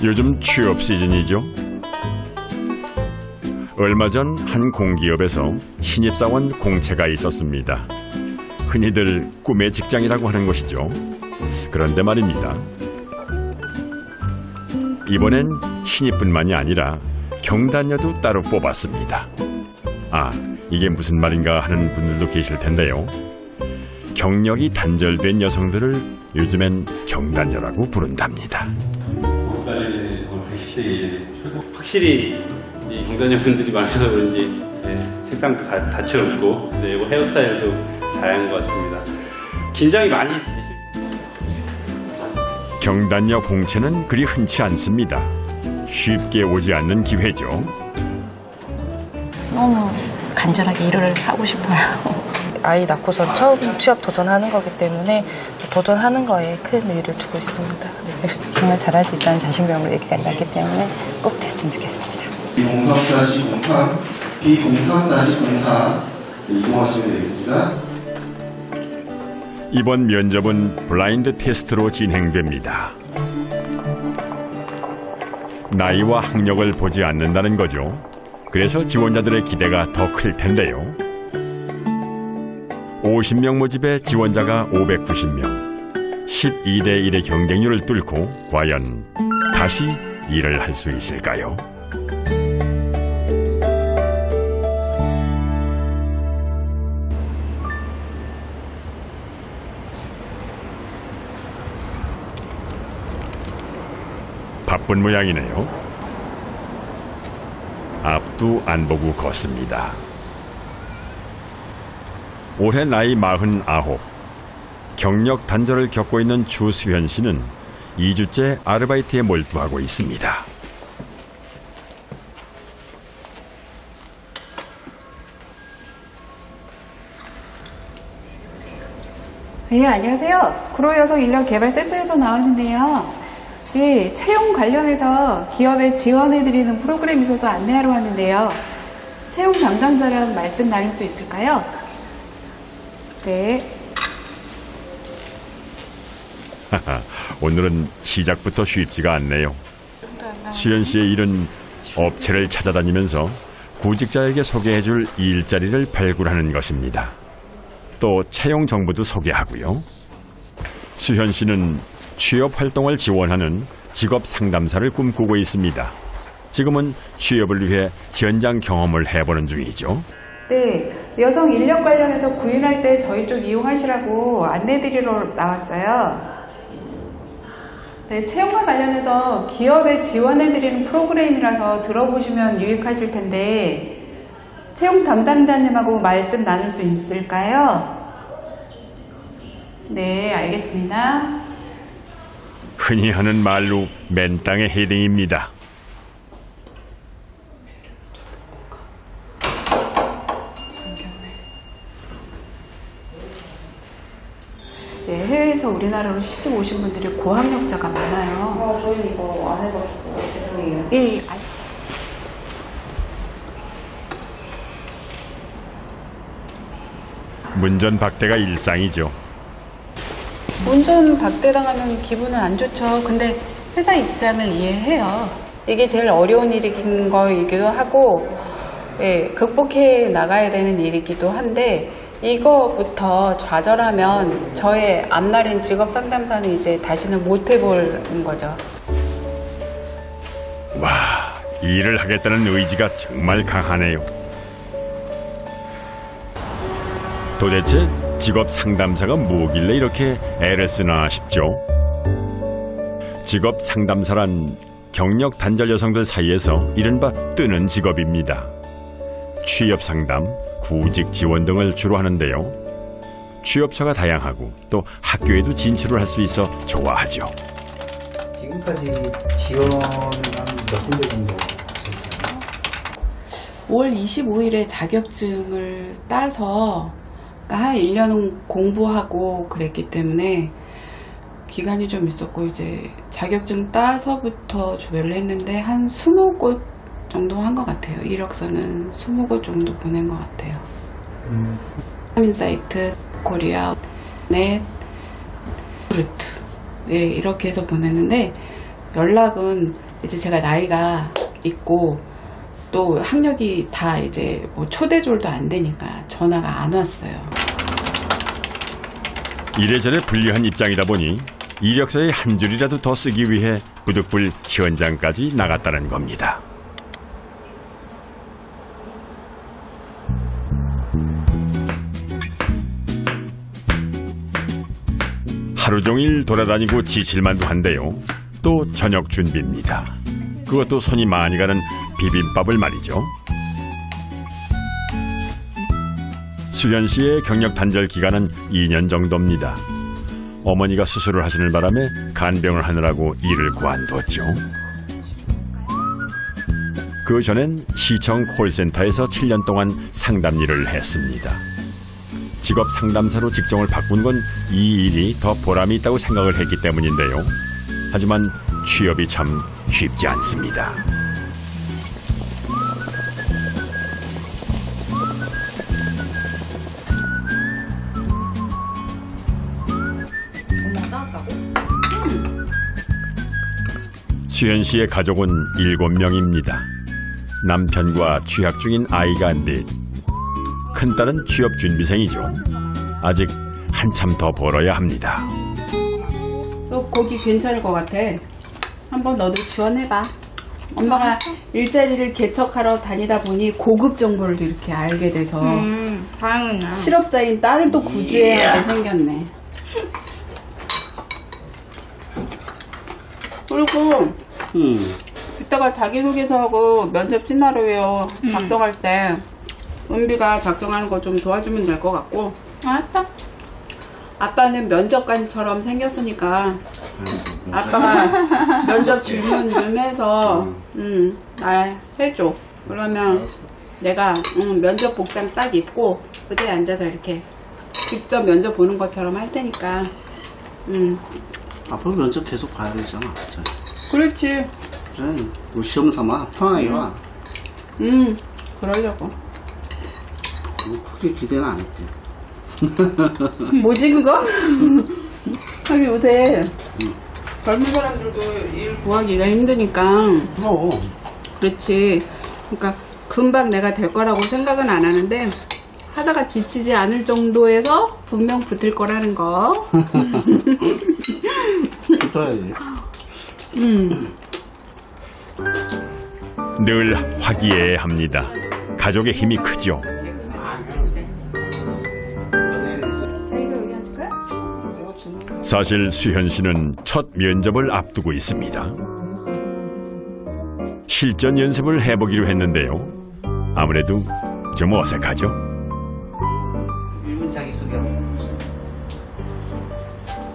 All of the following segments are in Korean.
요즘 취업 시즌이죠. 얼마 전 한 공기업에서 신입사원 공채가 있었습니다. 흔히들 꿈의 직장이라고 하는 것이죠. 그런데 말입니다. 이번엔 신입뿐만이 아니라 경단녀도 따로 뽑았습니다. 아, 이게 무슨 말인가 하는 분들도 계실 텐데요. 경력이 단절된 여성들을 요즘엔 경단녀라고 부른답니다. 확실히 이 경단녀분들이 많아서 그런지 색상도 다 다채롭고 그리고 헤어스타일도 다양한 것 같습니다. 긴장이 많이 경단녀 공채는 그리 흔치 않습니다. 쉽게 오지 않는 기회죠. 너무 간절하게 일을 하고 싶어요. 아이 낳고서 처음 취업 도전하는 거기 때문에 도전하는 거에 큰 의의를 두고 있습니다. 네. 정말 잘할 수 있다는 자신감으로 여기까지 왔기 때문에 꼭 됐으면 좋겠습니다. B03-03, B03-04 이동하시면 되겠습니다. 이번 면접은 블라인드 테스트로 진행됩니다. 나이와 학력을 보지 않는다는 거죠. 그래서 지원자들의 기대가 더 클 텐데요. 50명 모집에 지원자가 590명, 12대 1의 경쟁률을 뚫고 과연 다시 일을 할 수 있을까요? 바쁜 모양이네요. 앞도 안 보고 걷습니다. 올해 나이 49. 경력 단절을 겪고 있는 주수현 씨는 2주째 아르바이트에 몰두하고 있습니다. 네, 안녕하세요. 구로여성인력개발센터에서 나왔는데요. 네, 채용 관련해서 기업에 지원해드리는 프로그램이 있어서 안내하러 왔는데요. 채용 담당자랑 말씀 나눌 수 있을까요? 네. 오늘은 시작부터 쉽지가 않네요. 수현 씨의 일은 업체를 찾아다니면서 구직자에게 소개해줄 일자리를 발굴하는 것입니다. 또 채용 정보도 소개하고요. 수현 씨는 취업 활동을 지원하는 직업 상담사를 꿈꾸고 있습니다. 지금은 취업을 위해 현장 경험을 해보는 중이죠. 네, 여성 인력 관련해서 구인할 때 저희 쪽 이용하시라고 안내드리러 나왔어요. 네, 채용과 관련해서 기업에 지원해드리는 프로그램이라서 들어보시면 유익하실 텐데 채용 담당자님하고 말씀 나눌 수 있을까요? 네, 알겠습니다. 흔히 하는 말로 맨 땅의 헤딩입니다. 네, 해외에서 우리나라로 시집 오신 분들이 고학력자가 많아요. 저희 이거 안 해가지고 죄송해요. 예, 문전박대가 일상이죠. 운전 박대당하면 기분은 안 좋죠. 근데 회사 입장을 이해해요. 이게 제일 어려운 일인 거이기도 하고 예, 극복해 나가야 되는 일이기도 한데 이거부터 좌절하면 저의 앞날인 직업 상담사는 이제 다시는 못 해볼 거죠. 와, 일을 하겠다는 의지가 정말 강하네요. 도대체 직업 상담사가 뭐길래 이렇게 애를 쓰나 싶죠. 직업 상담사란 경력 단절 여성들 사이에서 이른바 뜨는 직업입니다. 취업 상담, 구직 지원 등을 주로 하는데요. 취업처가 다양하고 또 학교에도 진출을 할 수 있어 좋아하죠. 지금까지 지원을 몇 군데 정도 하셨어요? 5월 25일에 자격증을 따서 한 1년은 공부하고 그랬기 때문에 기간이 좀 있었고 이제 자격증 따서부터 조회를 했는데 한 20곳 정도 한 것 같아요. 이력서는 20곳 정도 보낸 것 같아요. 인사이트, 코리아, 넷, 루트 네, 이렇게 해서 보냈는데 연락은 이제 제가 나이가 있고 또 학력이 다 이제 뭐 초대졸도 안 되니까 전화가 안 왔어요. 이래저래 불리한 입장이다 보니 이력서에 한 줄이라도 더 쓰기 위해 부득불 현장까지 나갔다는 겁니다. 하루 종일 돌아다니고 지칠만도 한데요. 또 저녁 준비입니다. 그것도 손이 많이 가는 비빔밥을 말이죠. 수현 씨의 경력 단절 기간은 2년 정도입니다. 어머니가 수술을 하시는 바람에 간병을 하느라고 일을 그만뒀죠. 그 전엔 시청 콜센터에서 7년 동안 상담 일을 했습니다. 직업 상담사로 직종을 바꾼 건 이 일이 더 보람이 있다고 생각을 했기 때문인데요. 하지만 취업이 참 쉽지 않습니다. 수현 씨의 가족은 7명입니다. 남편과 취학 중인 아이가 넷. 큰딸은 취업 준비생이죠. 아직 한참 더 벌어야 합니다. 너 거기 괜찮을 것 같아. 한번 너도 지원해봐. 엄마가 일자리를 개척하러 다니다 보니 고급 정보를 이렇게 알게 돼서 다행이네. 실업자인 딸을 또 구제해야 하게 생겼네. 그리고 이따가 자기소개서하고 면접 시나리오 작성할 때 은비가 작성하는 거 좀 도와주면 될 것 같고. 알았다. 아빠는 면접관처럼 생겼으니까 아빠가 면접 질문 좀 해서 나 해줘. 그러면 내가 면접 복장 딱 입고 의자에 앉아서 이렇게 직접 면접 보는 것처럼 할 테니까. 앞으로 면접 계속 봐야 되잖아. 그렇지. 그래, 뭐 시험 삼아 편하게 와. 그러려고. 뭐 크게 기대는 안 했대. 뭐지 그거? 하긴 요새 젊은 사람들도 일 구하기가 힘드니까. 그렇지. 그러니까 금방 내가 될 거라고 생각은 안 하는데 하다가 지치지 않을 정도에서 분명 붙을 거라는 거. 붙어야지. 늘 화기애애합니다. 가족의 힘이 크죠. 사실 수현 씨는 첫 면접을 앞두고 있습니다. 실전 연습을 해보기로 했는데요. 아무래도 좀 어색하죠.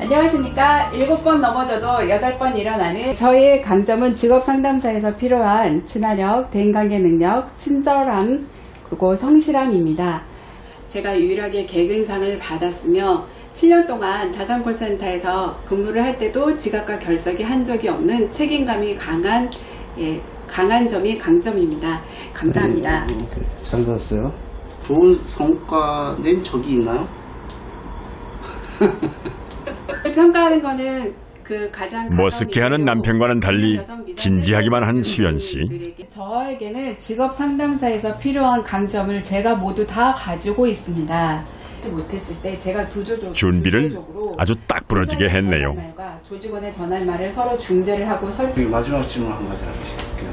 안녕하십니까. 7번 넘어져도 8번 일어나는 저희의 강점은 직업상담사에서 필요한 친화력, 대인관계 능력, 친절함, 그리고 성실함입니다. 제가 유일하게 개근상을 받았으며 7년 동안 다산콜센터에서 근무를 할 때도 지각과 결석이 한 적이 없는 책임감이 강한 점이 강점입니다. 감사합니다. 잘 들었어요. 좋은 성과 낸 적이 있나요? 평가하는 거는 그 가장 머쓱해하는 남편과는 달리 진지하기만 한 수연 씨. 저에게는 직업 상담사에서 필요한 강점을 제가 모두 다 가지고 있습니다. 못했을 때 제가 준비를 아주 딱 부러지게 했네요. 조직원의 전할말을 서로 중재를 하고 마지막 질문 한 가지 하실게요.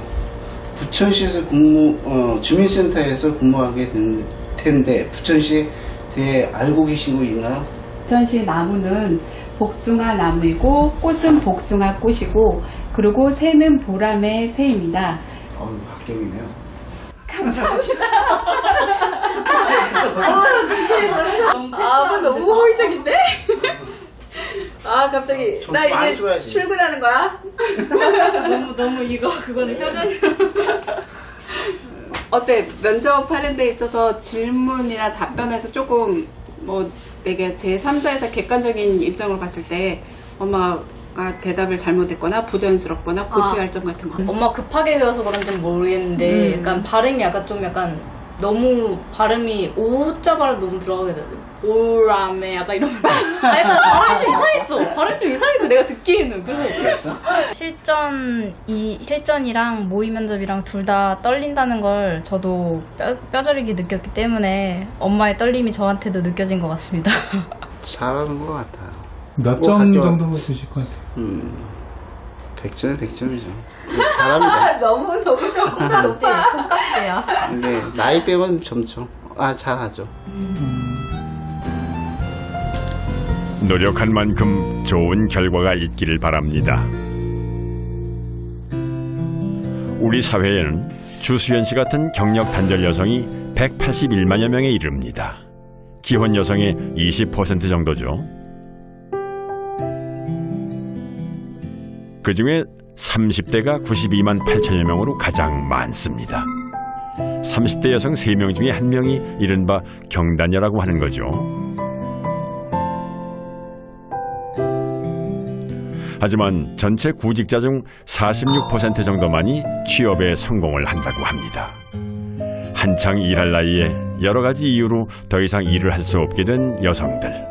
부천시에서 주민센터에서 근무하게 된 텐데 부천시에 대해 알고 계신 거 있나요? 부천시 나무는 복숭아 나무이고 꽃은 복숭아 꽃이고 그리고 새는 보람의 새입니다. 합격이네요. 너무 호의적인데? 갑자기 나 이제 줘야지. 출근하는 거야? 너무 그거는 셔전. 어때? 면접하는 데 있어서 질문이나 답변에서 조금 내가 제3자에서 객관적인 입장으로 봤을 때 엄마가 대답을 잘못했거나 부자연스럽거나 고쳐야 할 점 같은 거. 엄마 급하게 배워서 그런지는 모르겠는데 약간 발음이 약간 너무 발음이 오자 발음 너무 들어가게 되는데 오라메 약간 이러면 약간 발음이 좀 이상했어. 발음이 좀 이상했어. 내가 듣기에는. 그래서 실전이랑 모의 면접이랑 둘 다 떨린다는 걸 저도 뼈저리게 느꼈기 때문에 엄마의 떨림이 저한테도 느껴진 것 같습니다. 잘하는 것 같아요. 몇 점 정도 주실 것 같아요? 100점에 100점이죠. 잘합니다. 너무 점수가 높아. 똑같아요. 네, 나이 빼면 점점 잘하죠. 노력한 만큼 좋은 결과가 있기를 바랍니다. 우리 사회에는 주수연 씨 같은 경력 단절 여성이 181만여 명에 이릅니다. 기혼 여성의 20% 정도죠. 그중에 30대가 92만 8천여 명으로 가장 많습니다. 30대 여성 3명 중에 1명이 이른바 경단녀라고 하는 거죠. 하지만 전체 구직자 중 46% 정도만이 취업에 성공을 한다고 합니다. 한창 일할 나이에 여러 가지 이유로 더 이상 일을 할 수 없게 된 여성들.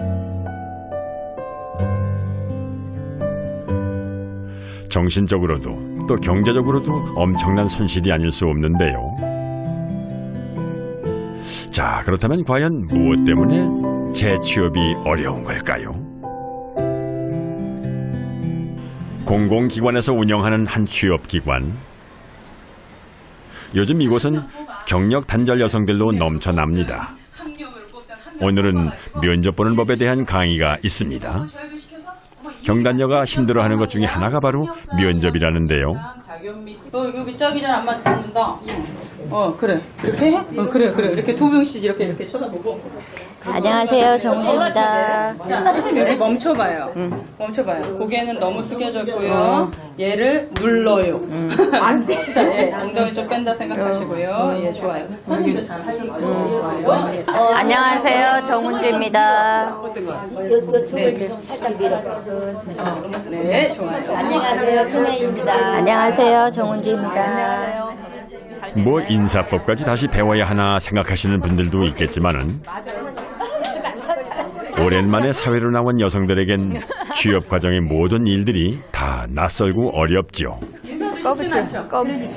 정신적으로도 또 경제적으로도 엄청난 손실이 아닐 수 없는데요. 자, 그렇다면 과연 무엇 때문에 재취업이 어려운 걸까요? 공공기관에서 운영하는 한 취업기관. 요즘 이곳은 경력 단절 여성들로 넘쳐납니다. 오늘은 면접 보는 법에 대한 강의가 있습니다. 경단녀가 힘들어하는 것 중에 하나가 바로 면접이라는데요. 여기 짜기 잘 안 맞는다. 그래. 이렇게 해? 그래. 이렇게 두 명씩 이렇게 쳐다보고. 안녕하세요, 정수입니다. 자, 여기 멈춰봐요. 고개는 너무 숙여졌고요. 얘를 눌러요. 안 돼. 자, 엉덩이 좀 뺀다 생각하시고요. 예, 좋아요. 선생님도 잘 하셨어요. 안녕하세요, 정은주입니다. 네, 좋아요. 안녕하세요, 손혜입니다. 안녕하세요, 정은주입니다. 뭐 인사법까지 다시 배워야 하나 생각하시는 분들도 있겠지만은 오랜만에 사회로 나온 여성들에겐 취업 과정의 모든 일들이 다 낯설고 어렵죠. 인사도 쉽진 않죠.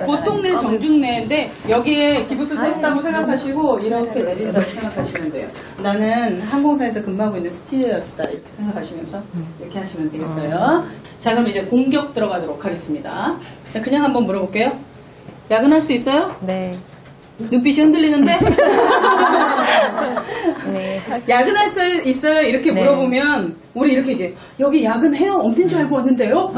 보통 내 정중내인데 여기에 기부수서 했다고 생각하시고 이렇게 내린다고 생각하시면 돼요. 나는 항공사에서 근무하고 있는 스튜어디스다 이렇게 생각하시면서 이렇게 하시면 되겠어요. 자, 그럼 이제 공격 들어가도록 하겠습니다. 그냥 한번 물어볼게요. 야근할 수 있어요? 네. 눈빛이 흔들리는데? 네. 야근할 수 있어요? 이렇게 물어보면 우리 이렇게 얘기해. 여기 야근해요? 없는 줄 알고 왔는데요?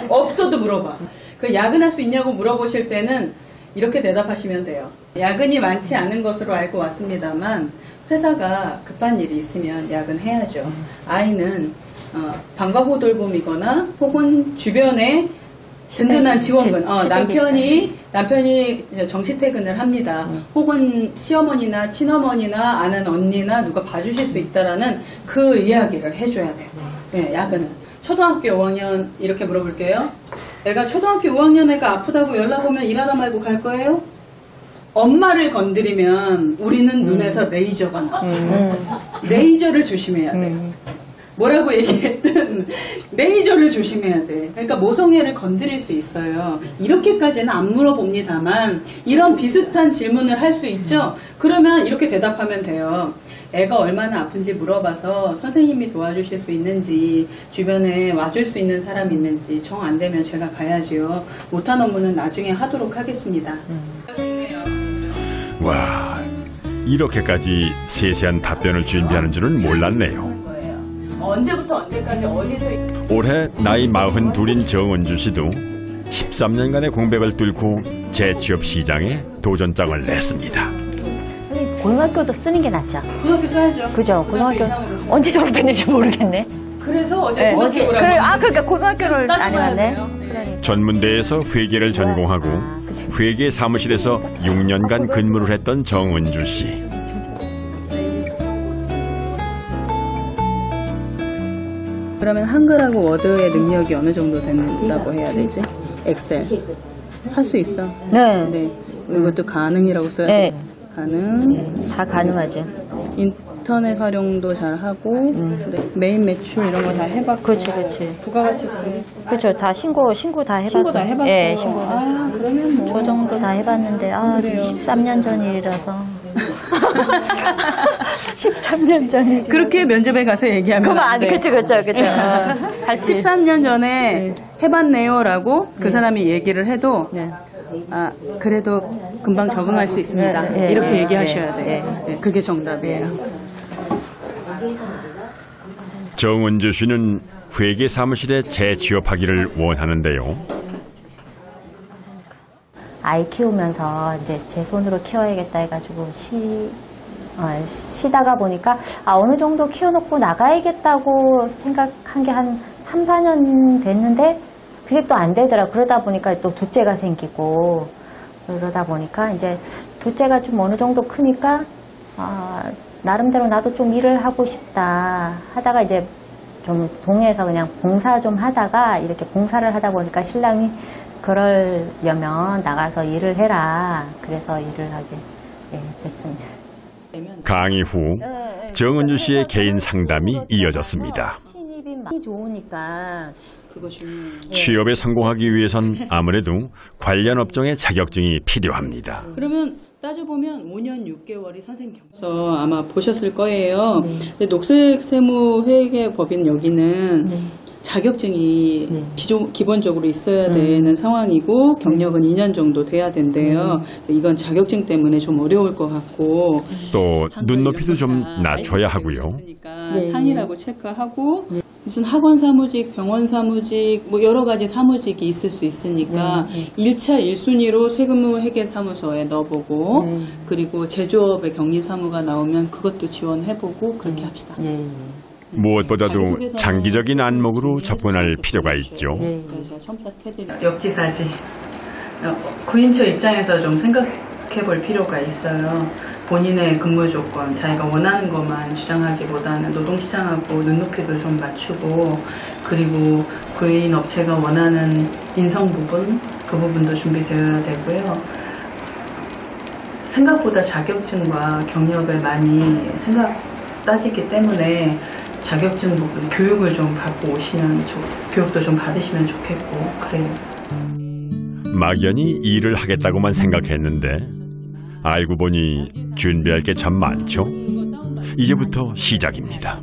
없어도 물어봐. 그 야근할 수 있냐고 물어보실 때는 이렇게 대답하시면 돼요. 야근이 많지 않은 것으로 알고 왔습니다만 회사가 급한 일이 있으면 야근해야죠. 아이는 방과 후 돌봄이거나 혹은 주변에 든든한 지원군. 남편이 정시퇴근을 합니다. 혹은 시어머니나 친어머니나 아는 언니나 누가 봐주실 수 있다라는 그 이야기를 해줘야 돼요. 네, 야근은. 초등학교 5학년 이렇게 물어볼게요. 애가 초등학교 5학년 애가 아프다고 연락 오면 일하다 말고 갈 거예요? 엄마를 건드리면 우리는 눈에서 레이저가 나. 레이저를 조심해야 돼. 뭐라고 얘기했든 레이저를 조심해야 돼. 그러니까 모성애를 건드릴 수 있어요. 이렇게까지는 안 물어봅니다만 이런 비슷한 질문을 할 수 있죠. 그러면 이렇게 대답하면 돼요. 애가 얼마나 아픈지 물어봐서 선생님이 도와주실 수 있는지 주변에 와줄 수 있는 사람이 있는지 정 안 되면 제가 가야지요. 못한 업무는 나중에 하도록 하겠습니다. 와, 이렇게까지 세세한 답변을 준비하는 줄은 몰랐네요. 언제부터 언제까지 어디서 올해 나이 42인 정은주 씨도 13년간의 공백을 뚫고 재취업 시장에 도전장을 냈습니다. 고등학교도 쓰는 게 낫죠. 고등학교 써야죠. 그죠? 고등학교 언제 졸업했는지 모르겠네. 그래서 어제 고등학교를 그러니까 고등학교를 안 해왔네. 전문대에서 회계를 전공하고 회계 사무실에서 6년간 근무를 했던 정은주 씨. 그러면 한글하고 워드의 능력이 어느 정도 된다고 해야 되지? 엑셀. 할 수 있어. 네. 네. 이것도 가능이라고 써야 네. 돼. 가능. 다 가능하죠. 인터넷 활용도 잘 하고 네. 메인 매출 이런 거 다 해봤고. 그렇지, 그렇지. 부가가치 쓰. 그렇죠. 다 신고 다 해봤어요. 신고 다 해봤고. 예, 신고. 아, 그러면 뭐. 저 정도 다 해봤는데, 그래요. 13년 전 일이라서. 13년 전이. 그렇게 면접에 가서 얘기하면 그만 안 안 돼. 돼. 그쵸. 할수 13년 전에 해봤네요라고 그 사람이 얘기를 해도 아 그래도 금방 적응할 수 있습니다. 이렇게 얘기하셔야 돼. 네, 그게 정답이에요. 정은주 씨는 회계 사무실에 재취업하기를 원하는데요. 아이 키우면서 이제 제 손으로 키워야겠다 해가지고 쉬다가 보니까 어느 정도 키워놓고 나가야겠다고 생각한 게 한 3, 4년 됐는데 그게 또 안 되더라고요. 그러다 보니까 또 둘째가 생기고 그러다 보니까 이제 둘째가 좀 어느 정도 크니까 나름대로 나도 좀 일을 하고 싶다 하다가 이제 좀 동네에서 그냥 봉사 좀 하다가 이렇게 봉사를 하다 보니까 신랑이 그러려면 나가서 일을 해라. 그래서 일을 하게 됐습니다. 강의 후 정은주 씨의 개인 상담이 이어졌습니다. 신입이 많이 좋으니까 취업에 성공하기 위해선 아무래도 관련 업종의 자격증이 필요합니다. 그러면 따져보면 5년 6개월이 선생님 경서 아마 보셨을 거예요. 근데 녹색세무회계법인 여기는 자격증이 기본적으로 있어야 되는 상황이고 경력은 2년 정도 돼야 된대요. 이건 자격증 때문에 좀 어려울 것 같고 또 눈높이도 좀 낮춰야 하고요. 상이라고 체크하고 무슨 학원 사무직, 병원 사무직 뭐 여러 가지 사무직이 있을 수 있으니까 1차 1순위로 세무회계사무소에 넣어보고 그리고 제조업의 격리사무가 나오면 그것도 지원해보고 그렇게 합시다. 무엇보다도 장기적인 안목으로 접근할 필요가 있죠. 제가 첨삭해드릴게요. 역지사지. 구인처 입장에서 좀 생각해볼 필요가 있어요. 본인의 근무 조건, 자기가 원하는 것만 주장하기보다는 노동시장하고 눈높이도 좀 맞추고 그리고 구인 업체가 원하는 인성 부분, 그 부분도 준비되어야 되고요. 생각보다 자격증과 경력을 많이 따지기 때문에 자격증 부분, 교육을 좀 받고 오시면 교육도 좀 받으시면 좋겠고 그래요. 막연히 일을 하겠다고만 생각했는데 알고 보니 준비할 게 참 많죠. 이제부터 시작입니다.